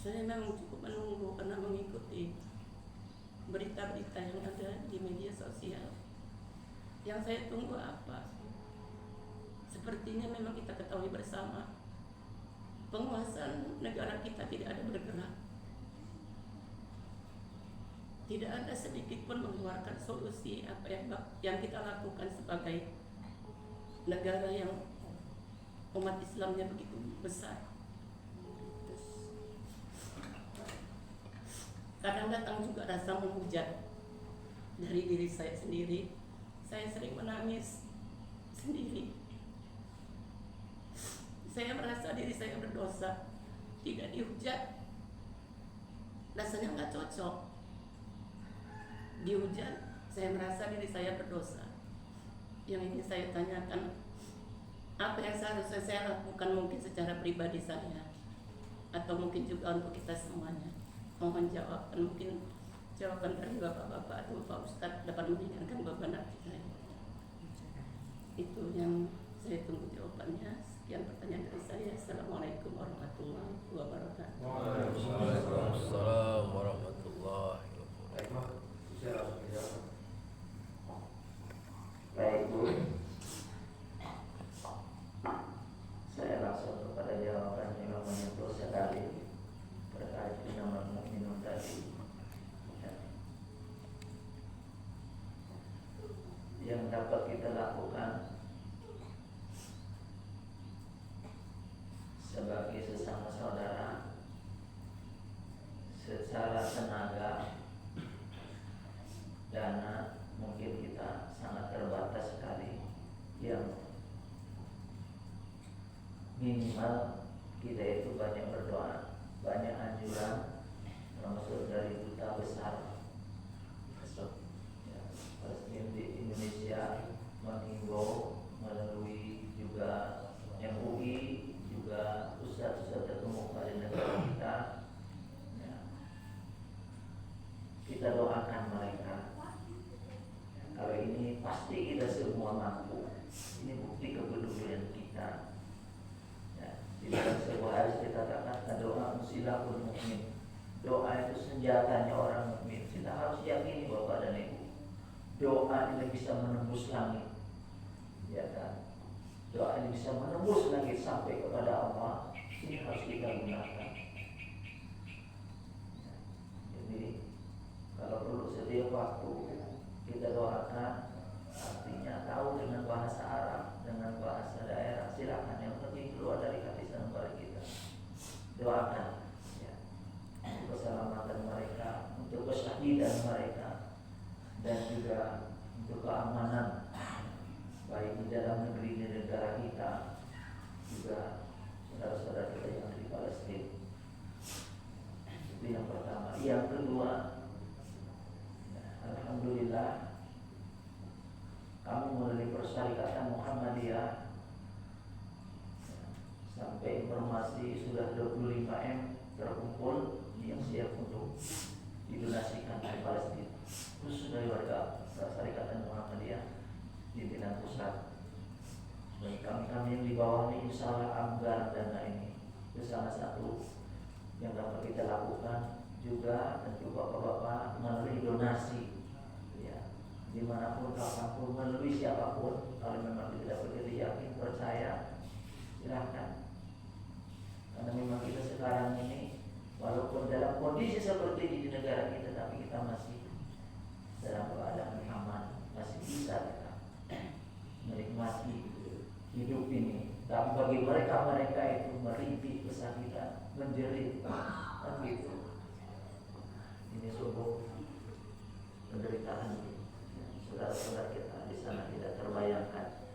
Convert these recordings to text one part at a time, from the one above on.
Saya memang cukup menunggu karena mengikuti berita-berita yang ada di media sosial. Yang saya tunggu apa? Sepertinya memang kita ketahui bersama, penguasaan negara kita tidak ada bergerak. Tidak ada sedikit pun mengeluarkan solusi apa yang kita lakukan sebagai negara yang umat Islamnya begitu besar. Kadang datang juga rasa menghujat dari diri saya sendiri. Saya sering menangis sendiri. Saya merasa diri saya berdosa, tidak dihujat. Rasanya nggak cocok. Dihujat, saya merasa diri saya berdosa. Yang ini saya tanyakan, apa yang seharusnya saya lakukan mungkin secara pribadi saya, atau mungkin juga untuk kita semuanya. Mohon jawaban, mungkin jawaban dari bapak-bapak atau Pak Ustadz dapat meringankan beban hati saya. Itu yang saya tunggu jawabannya. Sekian pertanyaan dari saya. Assalamualaikum warahmatullahi wabarakatuh. Waalaikumsalam warahmatullahi wabarakatuh. Baik Bu, saya langsung kepada jawaban yang menyentuh sekali terkait dengan minum tadi. Yang dapat kita lakukan sebagai sesama saudara secara tenaga, dana mungkin kita sangat terbatas sekali. Yang minimal kita itu banyak berdoa, banyak anjuran, termasuk dari duta besar Palestina di Indonesia menghimbau melalui juga MUI, juga ustaz-ustaz terkemuka di negara kita. Kita doakan mereka. Kalau ini pasti kita semua mampu. Ini bukti kepedulian kita. Di dalam sebuah hadis dikatakan doa silahul mukmin. Doa itu senjatanya orang mukmin. Kita harus yakini Bapak dan Ibu. Doa ini bisa menembus langit. Ya kan? Doa ini bisa menembus langit sampai kepada Allah. Ini harus kita gunakan. Jadi kalau perlu setiap waktu kita doakan, artinya tahu dengan bahasa Arab, dengan bahasa daerah, silakan yang penting keluar dari hati sanubari kita. Doakan ya, untuk keselamatan mereka, untuk kesyahidan mereka, dan juga untuk keamanan baik di dalam negeri dan negara kita, juga saudara-saudara kita yang di Palestina. Itu yang pertama. Yang kedua, alhamdulillah kami melalui Persyarikatan Muhammadiyah sampai informasi sudah 25M terkumpul yang siap untuk didonasikan ke Palestina, khusus dari warga Persyarikatan Muhammadiyah pimpinan pusat. Dan kami yang di bawah ini insya Allah anggaran dana ini itu salah satu yang dapat kita lakukan. Juga tentu bapak-bapak melalui donasi ya, dimanapun kapanpun melalui siapapun. Kalau memang tidak berdiri yakin percaya, silahkan. Karena memang kita sekarang ini walaupun dalam kondisi seperti ini di negara kita, tapi kita masih dalam keadaan aman, masih bisa kita menikmati hidup ini. Tapi bagi mereka itu merintih kesakitan, menjerit, kan gitu. Ini sungguh penderitaan saudara-saudara kita di sana tidak terbayangkan.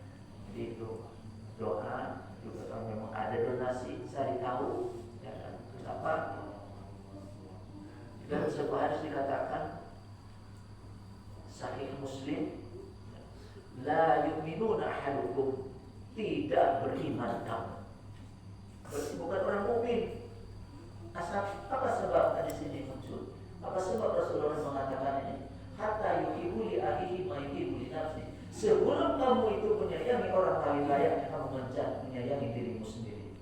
Jadi itu doa juga kalau memang ada donasi cari tahu ya kan, kenapa? Dan sebuah hadis dikatakan Sahih Muslim, la yu'minuna ahadukum, tidak beriman kamu. Berarti bukan orang mukmin. Asal apa sebab hadis ini muncul? Apa sebab Rasulullah mengatakan ini? Hatta yuhibbu li akhihi ma yuhibbu li nafsihi. Sebelum kamu itu menyayangi orang lain, layaknya kamu menyayangi dirimu sendiri.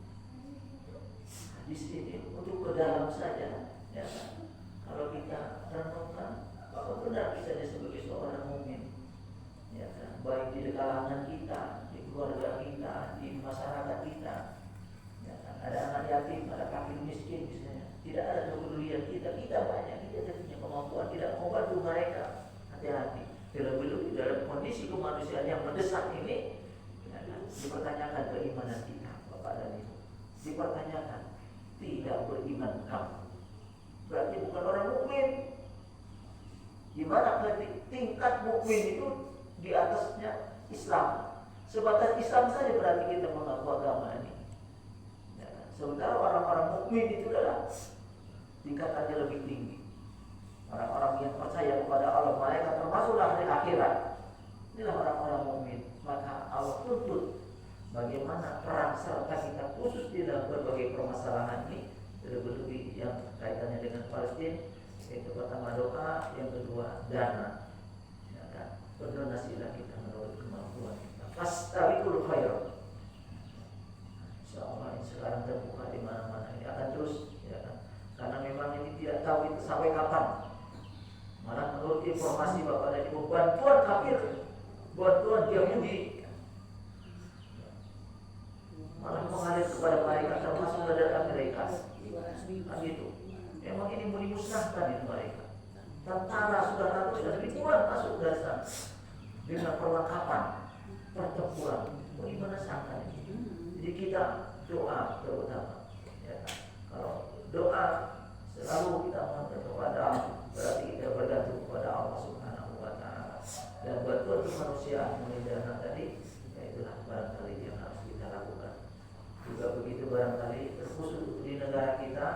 di sini untuk ke dalam saja, ya kan? Kalau kita renungkan, apa benar kita sebagai seorang mukmin, ya kan? Baik di kalangan kita, di keluarga kita, di masyarakat kita, ya kan? Ada anak yatim, ada fakir miskin misalnya, tidak ada kepedulian kita banyak, kita punya kemampuan tidak mau bantu mereka, hati-hati. Terlebih dalam kondisi kemanusiaan yang mendesak ini, ya kan? Dipertanyakan keimanan kita, Bapak dan Ibu. Dipertanyakan, tidak beriman kamu, berarti bukan orang mukmin. Gimana berarti tingkat mukmin itu di atasnya Islam? Sebatas Islam saja berarti kita mengaku agama ini. Ya, sementara orang-orang mukmin itu adalah tingkatannya lebih tinggi. Orang-orang yang percaya kepada Allah, mereka termasuklah hari akhirat. Inilah orang-orang mukmin. Maka Allah tuntut bagaimana peran serta kita khusus di dalam berbagai permasalahan ini, terlebih yang kaitannya dengan Palestina, yaitu pertama doa, yang kedua dana. Ya kan? Berdonasilah kita menurut kemampuan kita. Fastabiqul khairat. Insyaallah ini sekarang terbuka di mana-mana, ini akan terus, ya kan? Karena memang ini tidak tahu itu sampai kapan. Malah menurut informasi Bapak dan Ibu, bantuan kafir, bantuan Yahudi malah mengalir kepada mereka, termasuk dari Amerika. Nah, gitu. Memang ini mau dimusnahkan itu mereka. Tentara sudah ratus ribuan masuk dari sana dengan perlengkapan pertempuran. Mau dimusnahkan ini. Jadi kita doa terutama. Ya, kalau doa selalu kita mohon kepada Allah, berarti kita bergantung kepada Allah Subhanahu wa Ta'ala. Dan bantuan kemanusiaan menjadi tadi, ya itulah barangkali yang harus kita lakukan. Juga begitu barangkali terkhusus di negara kita,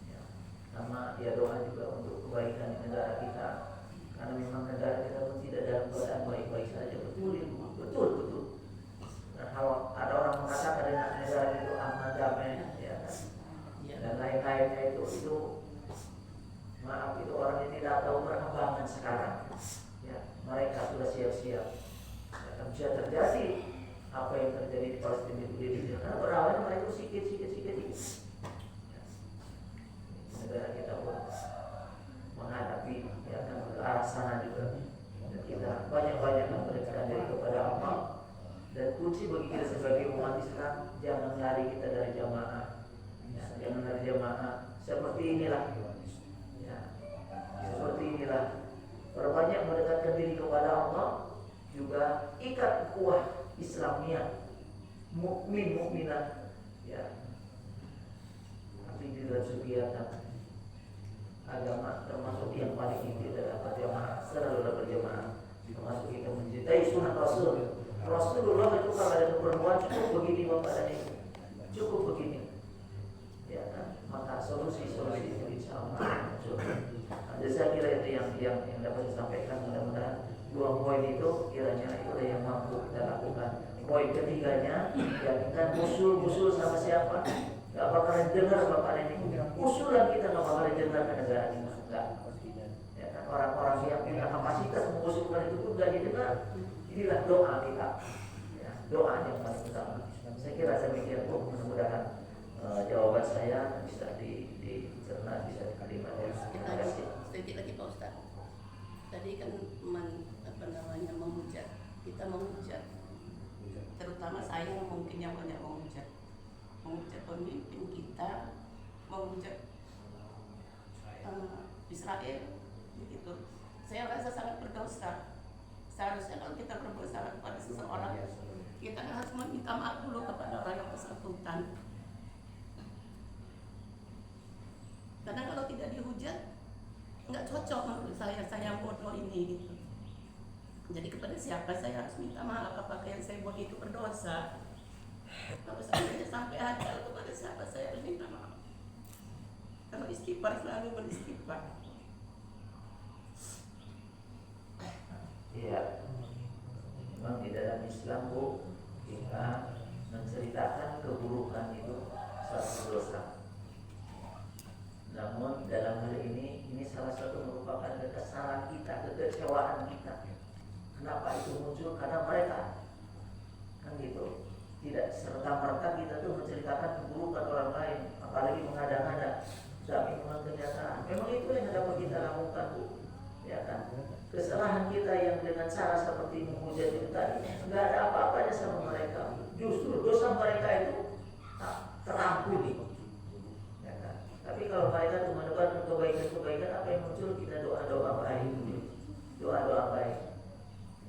ya, sama ya doa juga untuk kebaikan di negara kita, karena memang negara kita pun tidak dalam keadaan baik-baik saja. Betul. Dan kalau ada orang mengatakan dengan negara itu aman damai, ya kan, dan lain-lainnya itu maaf, itu orang yang tidak tahu perkembangan sekarang. Ya, mereka sudah siap-siap. Ya, bisa terjadi apa yang terjadi di Palestina itu, karena berawal mereka sedikit. Ya. Negara kita pun menghadapi, ya kan, ke arah sana juga. Dan kita banyak-banyak mendekatkan diri kepada Allah. Dan kunci bagi kita sebagai umat Islam, jangan lari kita dari jamaah. Ya, jangan lari jamaah. Seperti inilah. Ya, seperti inilah. Perbanyak mendekatkan diri kepada Allah, juga ikat kuah Islamiyah, mukminah, ya. Tapi juga kegiatan agama termasuk yang paling inti adalah berjamaah, selalu berjamaah. Termasuk kita mencintai sunnah Rasulullah itu kalau ada keperluan cukup begini Bapak dan Ibu, cukup begini, ya kan? Maka solusi itu insya Allah muncul. Jadi saya kira itu yang dapat disampaikan. Mudah-mudahan dua poin itu kiranya itulah yang mampu kita lakukan. Poin ketiganya, yakinkan musuh sama siapa nggak bakalan dengar Bapak dan Ibu. Usulan kita nggak bakalan dengar ke negara kita, nggak. Ya kan, orang-orang yang punya kapasitas mengusulkan itu pun nggak didengar. Inilah doa kita, ya, doa yang paling utama. Saya kira demikian Bu, mudah-mudahan jawaban saya bisa dicerna, bisa diterima. Terima kasih. Sedikit lagi Pak Ustaz. Tadi kan menghujat. Kita menghujat. Terutama saya mungkin yang banyak menghujat. Menghujat pemimpin kita, menghujat Israel, begitu. Saya rasa sangat berdosa. Seharusnya kalau kita berbuat salah kepada seseorang, kita harus meminta maaf dulu kepada orang yang bersangkutan. Karena kalau tidak dihujat, nggak cocok menurut saya yang bodoh ini gitu. Jadi kepada siapa saya harus minta maaf, apakah yang saya buat itu berdosa? Kalau saya sampai hajat, kepada siapa saya harus minta maaf? Kalau istighfar selalu beristighfar. Iya, memang di dalam Islam Bu, kita menceritakan keburukan itu suatu dosa. Namun dalam hal ini salah satu merupakan kekesalan kita, kekecewaan kita. Kenapa itu muncul? Karena mereka kan gitu. tidak serta-merta kita tuh menceritakan keburukan orang lain, apalagi mengada-ngada. Kami memang kenyataan. Memang itu yang dapat kita lakukan, Bu. Ya kan? Kesalahan kita yang dengan cara seperti menghujat itu tadi, nggak ada apa-apanya sama mereka. Justru dosa mereka itu terampuni. Ya kan? Tapi kalau mereka tuh menebarkan kebaikan-kebaikan, apa yang muncul? Kita doa-doa baik, doa-doa baik.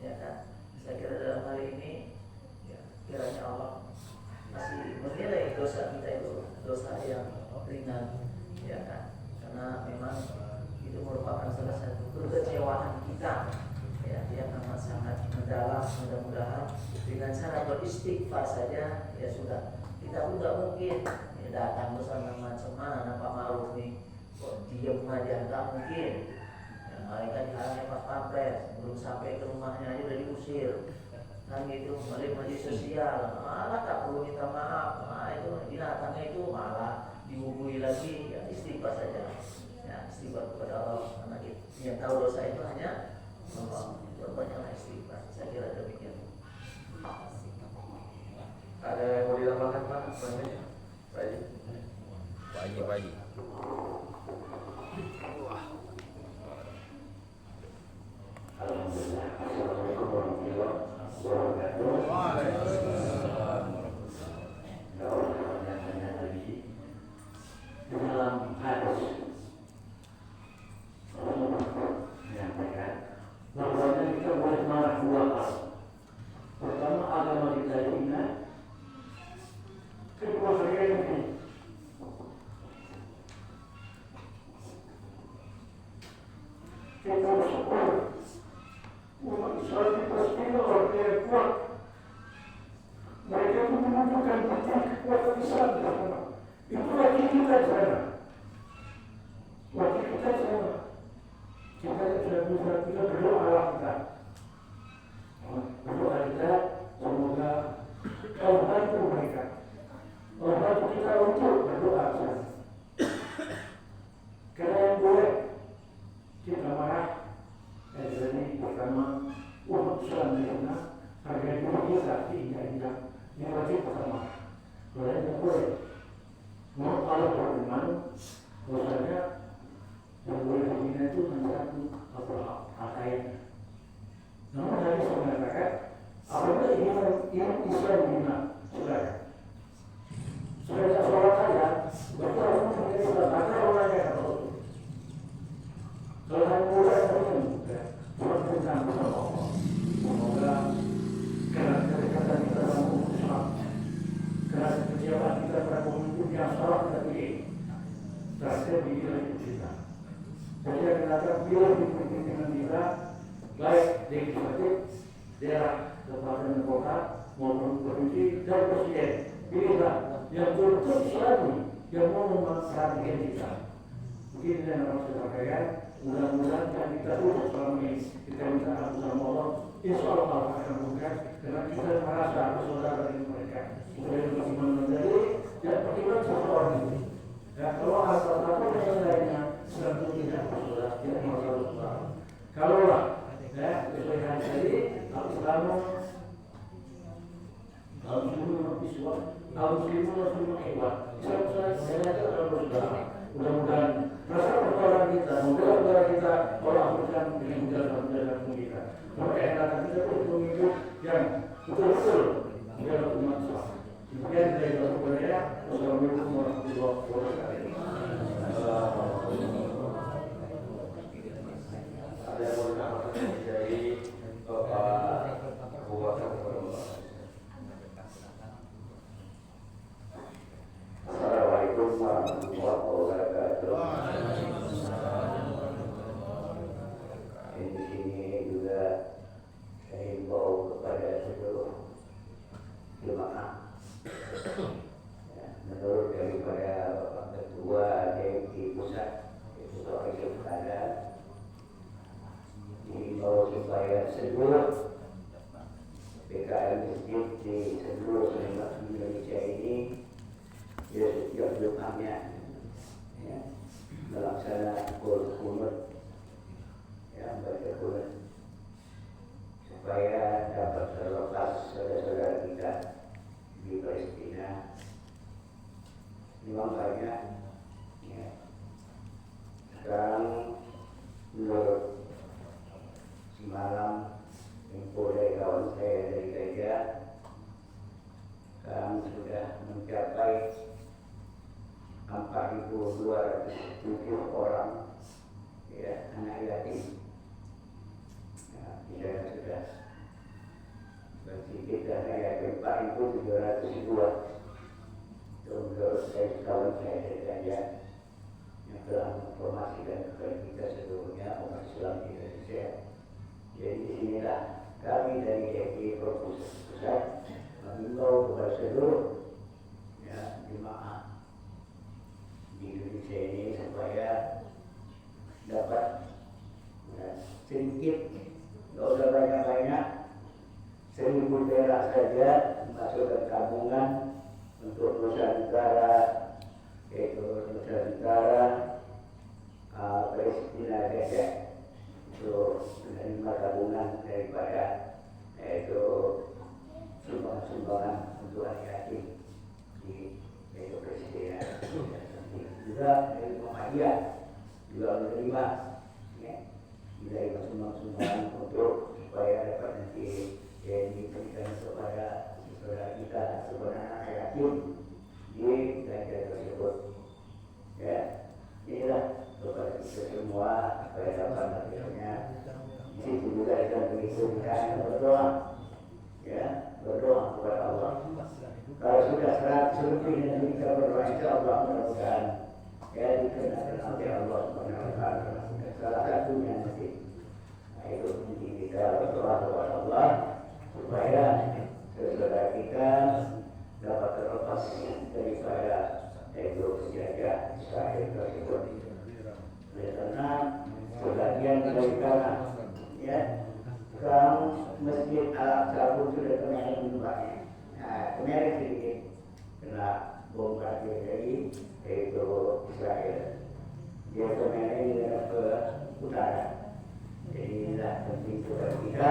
Ya kan? Saya kira dalam hal ini, ya, kiranya Allah masih menilai dosa kita itu dosa yang ringan, ya kan? Karena memang itu merupakan salah satu kekecewaan kita, ya, yang amat sangat mendalam. Mudah-mudahan dengan cara beristighfar saja, ya sudah. Kita pun nggak mungkin ya, datang bersama macam-mana Pak Ma'ruf nih, kok diem aja, nggak mungkin. Ya, mereka dihalangnya pas pampres, belum sampai ke rumahnya aja udah diusir, kan gitu. Media sosial malah tak perlu minta maaf, itu binatangnya itu malah dihubungi lagi. Ya, istighfar saja, ya, istighfar kepada Allah, karena yang tahu dosa itu hanya Allah. Berbanyaklah istighfar. Saya kira demikian. Ada yang mau ditambahkan Pak? Pak Haji. Alhamdulillah. Assalamualaikum warahmatullahi wabarakatuh. Waalaikumsalam. Dalam hadis menyampaikan bahwa kita boleh marah dua hal. Pertama, agama kita hina. Kedua, saya ini. Kita bersyukur umat Islam di Palestina orang yang kuat. Mereka itu menunjukkan bukti kekuatan Islam di sana. Itu wajib kita di sana. Wajib kita di sana. Kita sudah berdoa Allah kita. Berdoa kita semoga kau bantu mereka. Kau bantu kita untuk berdoa di sana. Karena yang boleh kita marah. Jadi pertama umat Islam di sana harga diri kita tidak. Ini wajib pertama. Boleh tidak boleh. Mau Allah berfirman, bahwasanya yang boleh dihina itu hanya satu pakaian. Namun hadis mengatakan, apabila Islam dihina, saudara sholat saja, berarti orang menjadi sholat. Maka orangnya kalau sholat mudah itu sholat tentang Allah. Semoga karena kedekatan kita dalam umat Islam, karena kekecewaan kita pada pemimpin yang salah kita pilih, terasa pilih kita. Jadi yang kita pilih pimpinan kita, baik legislatif, daerah, kabupaten dan kota, maupun provinsi dan presiden. Pilihlah yang betul-betul Islami, yang mau memperhatikan kita. Mungkin yang harus kita pakaikan. Mudah-mudahan yang kita urus selama ini, kita minta ampun sama Allah, insya Allah akan bukan, karena kita merasa bersaudara dengan mereka. Kemudian beriman menjadi dan beriman seseorang itu. Ya, kalau asal satu yang lainnya tentu tidak bersaudara, tidak masalah. Kalaulah, ya, sesuai hadis tadi, al-Islamu al-Muslimun Islam, al-Muslimun Islam. Saya adalah bersaudara. Mudah-mudahan rasa persaudaraan kita, saudara kita, Allah berikan dengan jalan-jalan kita. Maka enaknya kita untuk mengikut yang betul-betul menjaga umat Islam. Demikian dari saya. Wassalamualaikum warahmatullahi wabarakatuh. Ada yang mau ditambahkan dari Bapak Abu Bakar? Assalamualaikum warahmatullahi wabarakatuh. Di sini juga saya himbau kepada seluruh jemaah. Ya, menurut daripada Bapak Ketua DMI Pusat, itu Bapak Kepada, dihimbau supaya seluruh PKM masjid di seluruh Indonesia ini setiap jemaahnya ya, melaksanakan kunut ya, baca kunut supaya dapat terlepas saudara-saudara kita di Palestina. Memang banyak ya. Sekarang menurut semalam info dari kawan saya dari gereja, sekarang sudah mencapai 4.207 orang ya, anak yatim. Nah, kita sudah berarti kita anak yatim 4.702. Itu menurut saya kawan saya dari gereja yang telah menginformasikan kepada kita seluruhnya umat Islam di Indonesia. Jadi disinilah kami dari DPI Provinsi Pusat mengimbau kepada seluruh ya, jemaah di Indonesia ini supaya dapat ya, sedikit, nggak usah banyak-banyak, 1.000 perak saja masukkan tabungan untuk Nusantara, yaitu Nusantara Palestina Gaza, untuk menerima tabungan daripada yaitu sumbangan untuk anak yatim di yaitu Palestina. Juga dari Muhammadiyah juga menerima ya, dari sumbangan untuk supaya dapat nanti diberikan kepada saudara kita, saudara anak yatim di gereja tersebut. Ya, inilah kepada kita semua supaya dapat nantinya. Di situ juga kita berikan berdoa, ya, berdoa kepada Allah. Kalau sudah 100 lebih nanti kita berdoa, insya Allah mudah-mudahan ya dikenakan oleh Allah SWT. Salah satunya nanti, nah itu kita berdoa kepada Allah supaya saudara kita dapat terlepas daripada itu penjajah Israel tersebut. Karena sebagian dari tanah ya, sekarang Masjid Al-Aqsa pun sudah kemarin menumpahnya. Nah, kemarin sedikit kena bongkar dari yaitu Israel. Dia kemarin dia ke utara. Jadi inilah penting kepada kita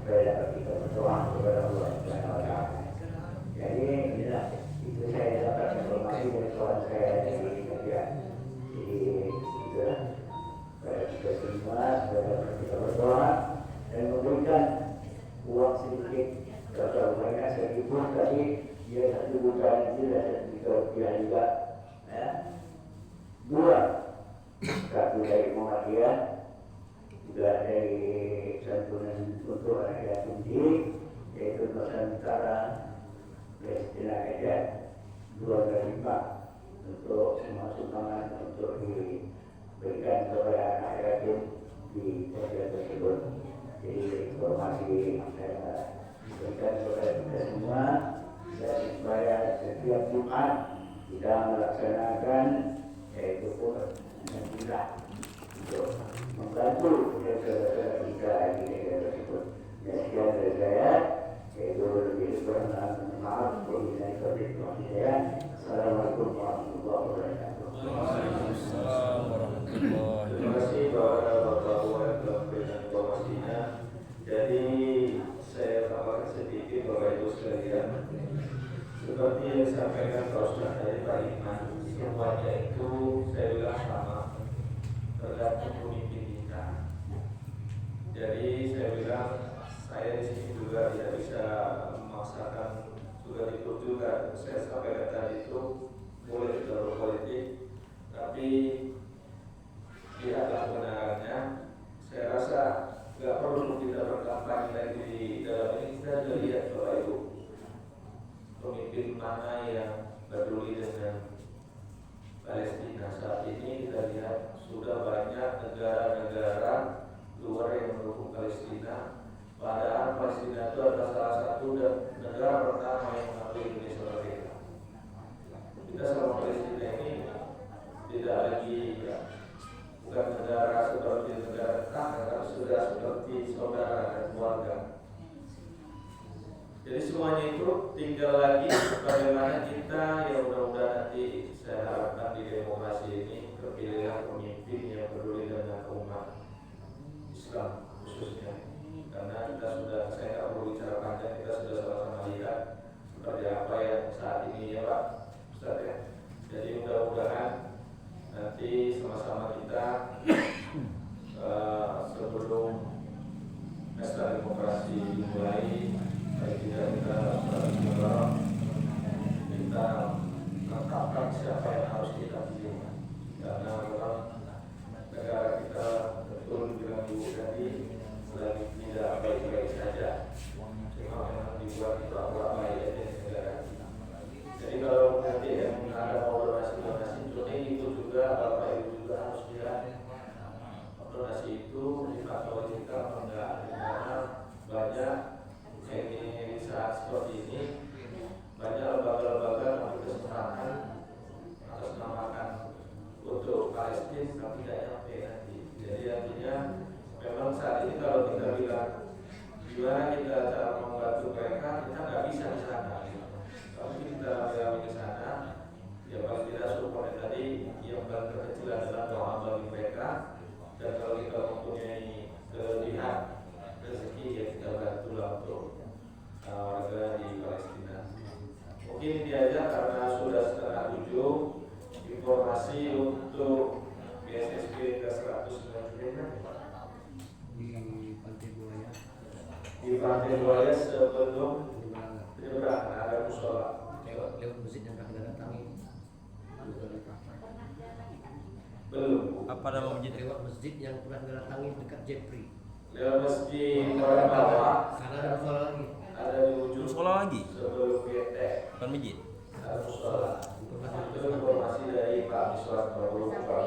supaya dapat kita berdoa kepada Allah Subhanahu Wa Taala. Jadi inilah itu saya dapat informasi dari kawan saya dari media. Jadi itulah kita semua supaya kita berdoa dan memberikan uang sedikit. Kalau mereka 1.000 tadi dia 1 juta juga 1 juta rupiah juga ya. 2, 1 dari Muhammadiyah, juga dari santunan untuk anak yatim yaitu Nusantara Palestina Gaza, 2 dari 5 untuk semua sumbangan untuk diberikan kepada anak yatim di Gaza tersebut. Jadi informasi saya berikan kepada kita semua dan supaya setiap Jumat kita melaksanakan yaitu pun menjilah untuk membantu saudara kita di negara tersebut. Sekian dari saya, yaitu lebih kurang maaf dari saya. Assalamualaikum warahmatullahi wabarakatuh. Waalaikumsalam warahmatullahi Terima kasih Bapak yang telah memberikan informasinya. Jadi saya tambahkan sedikit Bapak Ibu sekalian. Seperti yang disampaikan Pak Ustaz dari Pak Iman, semuanya itu saya bilang sama, tergantung pemimpin kita. Jadi saya bilang saya di sini juga tidak bisa memaksakan juga ikut juga. Saya sampaikan tadi itu boleh jalur politik, tapi lihat kebenarannya. Saya rasa nggak perlu kita berkampanye lagi di dalam ini. Kita sudah lihat Bapak Ibu, pemimpin mana yang peduli dengan Palestina saat ini. Kita lihat sudah banyak negara-negara luar yang mendukung Palestina. Padahal Palestina itu adalah salah satu negara pertama yang mengakui Indonesia merdeka. Kita sama Palestina ini tidak lagi ya, bukan negara seperti negara tetangga, tapi sudah seperti saudara dan keluarga. Jadi semuanya itu tinggal lagi bagaimana kita, ya mudah-mudahan nanti saya harapkan di demokrasi ini terpilihlah pemimpin yang peduli dengan umat Islam khususnya. Karena kita sudah, saya nggak perlu bicara panjang, kita sudah sama-sama lihat seperti apa saat ini ya Pak Ustadz ya. Jadi mudah-mudahan nanti sama-sama kita sebelum pesta demokrasi dimulai, baik kita menetapkan siapa yang harus kita pilih, karena memang negara kita betul bilang Ibu tadi lagi tidak baik-baik saja, cuma memang dibuat pura-pura baik aja negara kita. Jadi kalau nanti yang ada mau donasi itu juga Bapak Ibu juga harus lihat donasi itu dipantau kita enggak, karena banyak ini saat seperti ini banyak lembaga-lembaga yang kesempatan atas namakan untuk Palestina tapi tidak nyampe nanti. Jadi artinya memang saat ini kalau kita bilang gimana kita cara membantu mereka, kita nggak bisa di sana. Tapi kita bilang ke sana, ya paling tidak support tadi yang paling terkecil adalah doa bagi mereka. Dan kalau kita mempunyai kelebihan rezeki, ya kita bantulah untuk warga di Palestina. Mungkin ini aja karena sudah 6:30. Informasi untuk BSSP ke 190 di Pantai Buaya. di Pantai Buaya sebelum penyeberangan ada musola. Lewat masjid yang pernah datangi. Belum. Apa nama masjid? Lewat masjid yang pernah datangi dekat Jepri. Lewat masjid pada bawah Sana ada musola lagi. ada di ujung Musola lagi? sebelum GT Bukan masjid. ada musola. Itu informasi dari Pak Miswar Prabowo, Pak